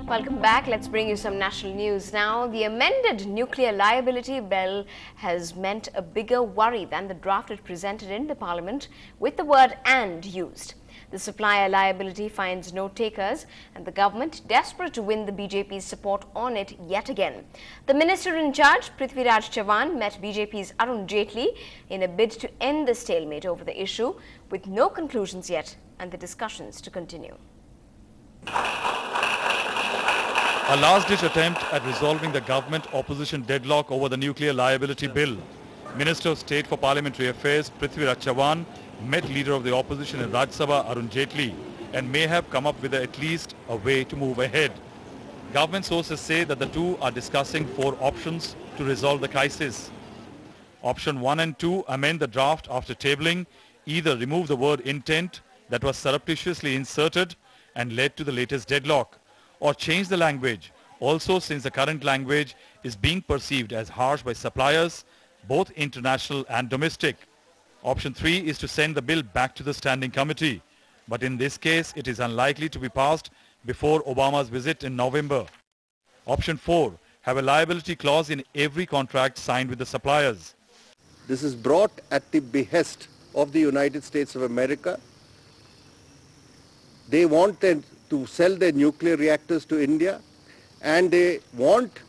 Welcome back. Let's bring you some national news now. The amended nuclear liability bill has meant a bigger worry than the draft it presented in the parliament, with the word "and" used. The supplier liability finds no takers, and the government, desperate to win the BJP's support on it yet again. The minister in charge, Prithviraj Chavan, met BJP's Arun Jaitley in a bid to end the stalemate over the issue, with no conclusions yet and the discussions to continue. A last-ditch attempt at resolving the government-opposition deadlock over the nuclear liability bill. Minister of State for Parliamentary Affairs, Prithviraj Chavan, met leader of the opposition in Rajya Sabha, Arun Jaitley, and may have come up with at least a way to move ahead. Government sources say that the two are discussing 4 options to resolve the crisis. Option 1 and 2 amend the draft after tabling, either remove the word "intent" that was surreptitiously inserted and led to the latest deadlock, or change the language, also since the current language is being perceived as harsh by suppliers, both international and domestic. Option 3 is to send the bill back to the standing committee, but in this case it is unlikely to be passed before Obama's visit in November. Option 4, have a liability clause in every contract signed with the suppliers. This is brought at the behest of the United States of America. They want to sell their nuclear reactors to India, and they want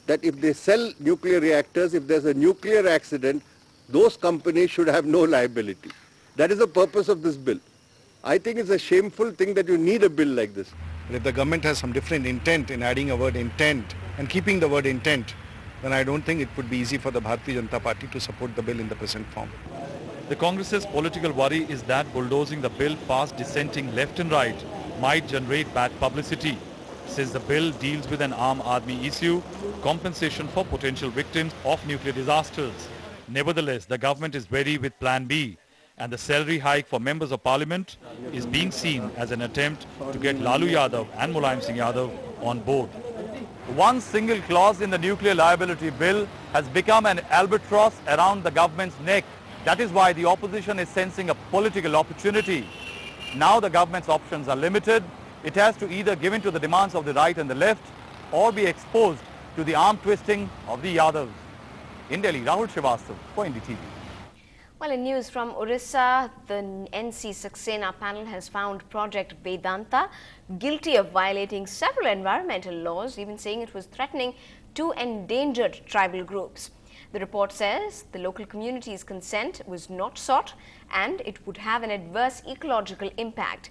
that if they sell nuclear reactors, if there's a nuclear accident, those companies should have no liability. That is the purpose of this bill. I think it's a shameful thing that you need a bill like this. But if the government has some different intent in adding a word "intent" and keeping the word "intent", then I don't think it would be easy for the Bharatiya Janata Party to support the bill in the present form. The Congress's political worry is that bulldozing the bill past dissenting left and right might generate bad publicity, since the bill deals with an Aam Aadmi issue, compensation for potential victims of nuclear disasters. Nevertheless, the government is ready with Plan B, and the salary hike for members of parliament is being seen as an attempt to get Lalu Yadav and Mulayam Singh Yadav on board. One single clause in the nuclear liability bill has become an albatross around the government's neck. That is why the opposition is sensing a political opportunity. Now the government's options are limited. It has to either give in to the demands of the right and the left, or be exposed to the arm twisting of the Yadavs. In Delhi, Rahul Srivastava for NDTV. Well, in news from Orissa, the NC Saxena panel has found Project Vedanta guilty of violating several environmental laws, even saying it was threatening 2 endangered tribal groups. The report says the local community's consent was not sought and it would have an adverse ecological impact.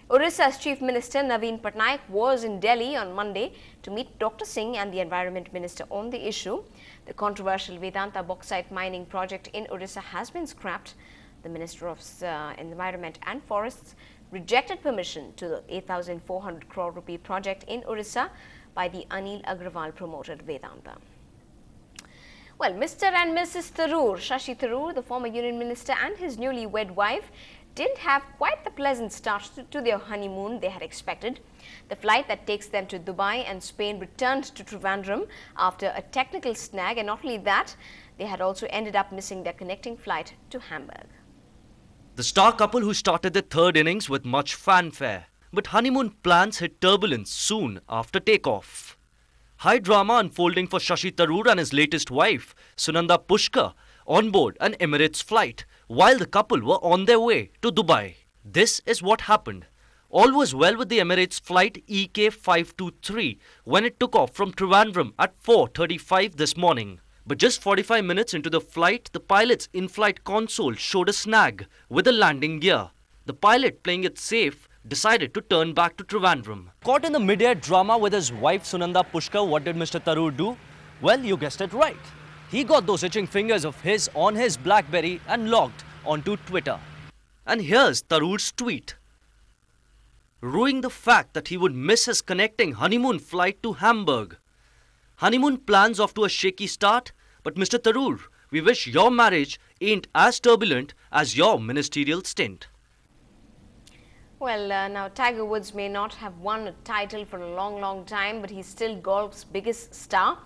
Orissa's Chief Minister Naveen Patnaik was in Delhi on Monday to meet Dr. Singh and the Environment Minister on the issue. The controversial Vedanta bauxite mining project in Orissa has been scrapped. The Minister of Environment and Forests rejected permission to the 8,400 crore rupee project in Orissa by the Anil Agrawal promoted Vedanta. Well, Mr. and Mrs. Tharoor, Shashi Tharoor, the former Union Minister, and his newly wed wife didn't have quite the pleasant start to their honeymoon they had expected. The flight that takes them to Dubai and Spain returned to Trivandrum after a technical snag, and not only that, they had also ended up missing their connecting flight to Hamburg. The star couple who started their third innings with much fanfare, but honeymoon plans hit turbulence soon after takeoff. High drama unfolding for Shashi Tharoor and his latest wife, Sunanda Pushkar, on board an Emirates flight while the couple were on their way to Dubai. This is what happened. All was well with the Emirates flight EK523 when it took off from Trivandrum at 4:35 this morning. But just 45 minutes into the flight, the pilot's in-flight console showed a snag with the landing gear. The pilot, playing it safe, decided to turn back to Trivandrum. Caught in the mid-air drama with his wife Sunanda Pushkar, what did Mr. Tharoor do? Well, you guessed it right. He got those itching fingers of his on his BlackBerry and logged onto Twitter. And here's Tharoor's tweet, ruining the fact that he would miss his connecting honeymoon flight to Hamburg. Honeymoon plans off to a shaky start, but Mr. Tharoor, we wish your marriage ain't as turbulent as your ministerial stint. Well, now Tiger Woods may not have won a title for a long time, but he's still golf's biggest star.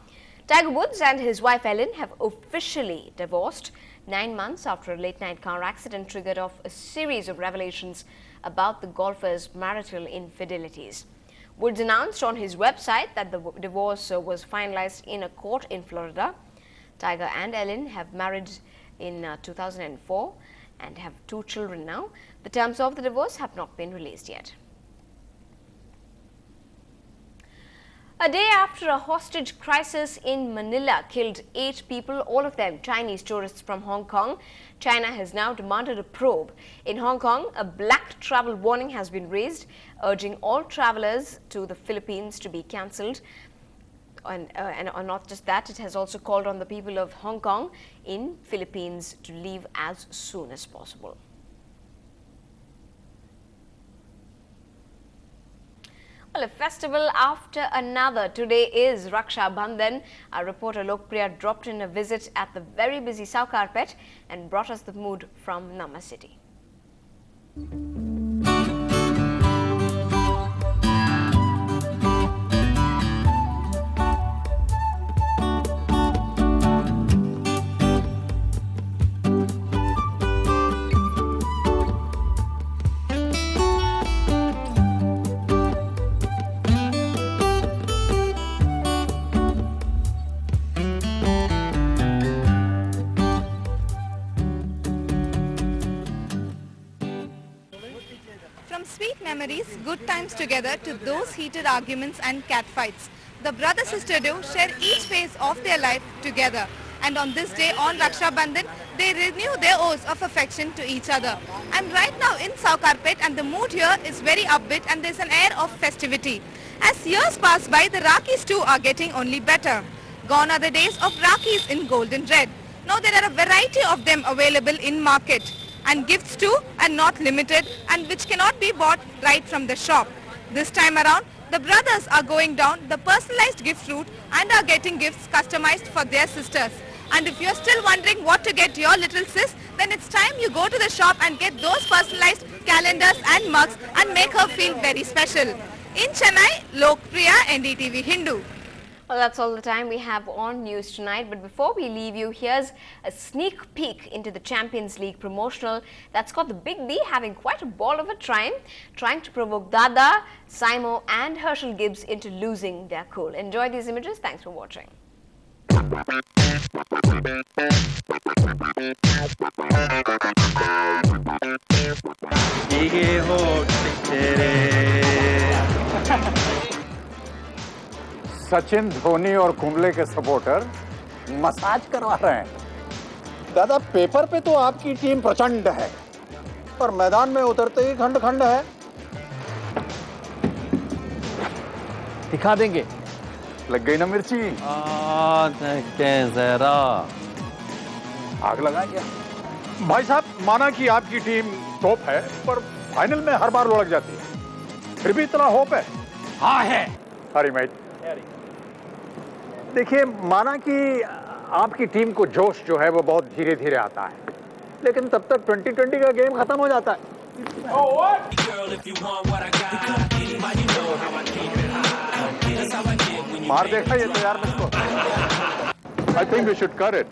Tiger Woods and his wife Ellen have officially divorced 9 months after a late-night car accident triggered off a series of revelations about the golfer's marital infidelities. Woods announced on his website that the divorce was finalized in a court in Florida. Tiger and Ellen have married in 2004 and have 2 children now. The terms of the divorce have not been released yet. A day after a hostage crisis in Manila killed 8 people, all of them Chinese tourists from Hong Kong, China has now demanded a probe. In Hong Kong, a black travel warning has been raised, urging all travelers to the Philippines to be cancelled. And not just that, it has also called on the people of Hong Kong in Philippines to leave as soon as possible. Well, a festival after another. Today is Raksha Bandhan. Our reporter Lokpriya dropped in a visit at the very busy Saukarpet and brought us the mood from Nama City. From sweet memories, good times together to those heated arguments and catfights, the brother-sister duo share each phase of their life together. And on this day, on Raksha Bandhan, they renew their oaths of affection to each other. I'm right now in Saukarpet and the mood here is very upbeat and there's an air of festivity. As years pass by, the Rakis too are getting only better. Gone are the days of Rakis in gold and red. Now there are a variety of them available in market. And gifts too are not limited and which cannot be bought right from the shop. This time around, the brothers are going down the personalized gift route and are getting gifts customized for their sisters. And if you're still wondering what to get your little sis, then it's time you go to the shop and get those personalized calendars and mugs and make her feel very special. In Chennai, Lokpriya, NDTV Hindu. Well, that's all the time we have on News Tonight. But before we leave you, here's a sneak peek into the Champions League promotional that's got the Big B having quite a ball of a time, trying to provoke Dada, Simo and Herschel Gibbs into losing their cool. Enjoy these images. Thanks for watching. Sachin Dhoni और कुंबले के supporter massage करवा रहे हैं। दादा, paper पे तो आपकी team प्रचंड है, पर मैदान में उतरते ही खंड खंड है। दिखा देंगे। लग गई ना मिर्ची? जरा आग लगा क्या? भाई साहब, माना कि आपकी टीम टॉप है, पर फाइनल में हर बार लुढ़क जाती है। फिर भी इतना होप है? हाँ है। हरी मैच। देखिए, माना कि आपकी टीम को जोश जो है वो बहुत धीरे धीरे आता है, लेकिन तब तक 2020 का गेम खत्म हो जाता है। मार देखा ये तो यार मुझको। I think we should cut it.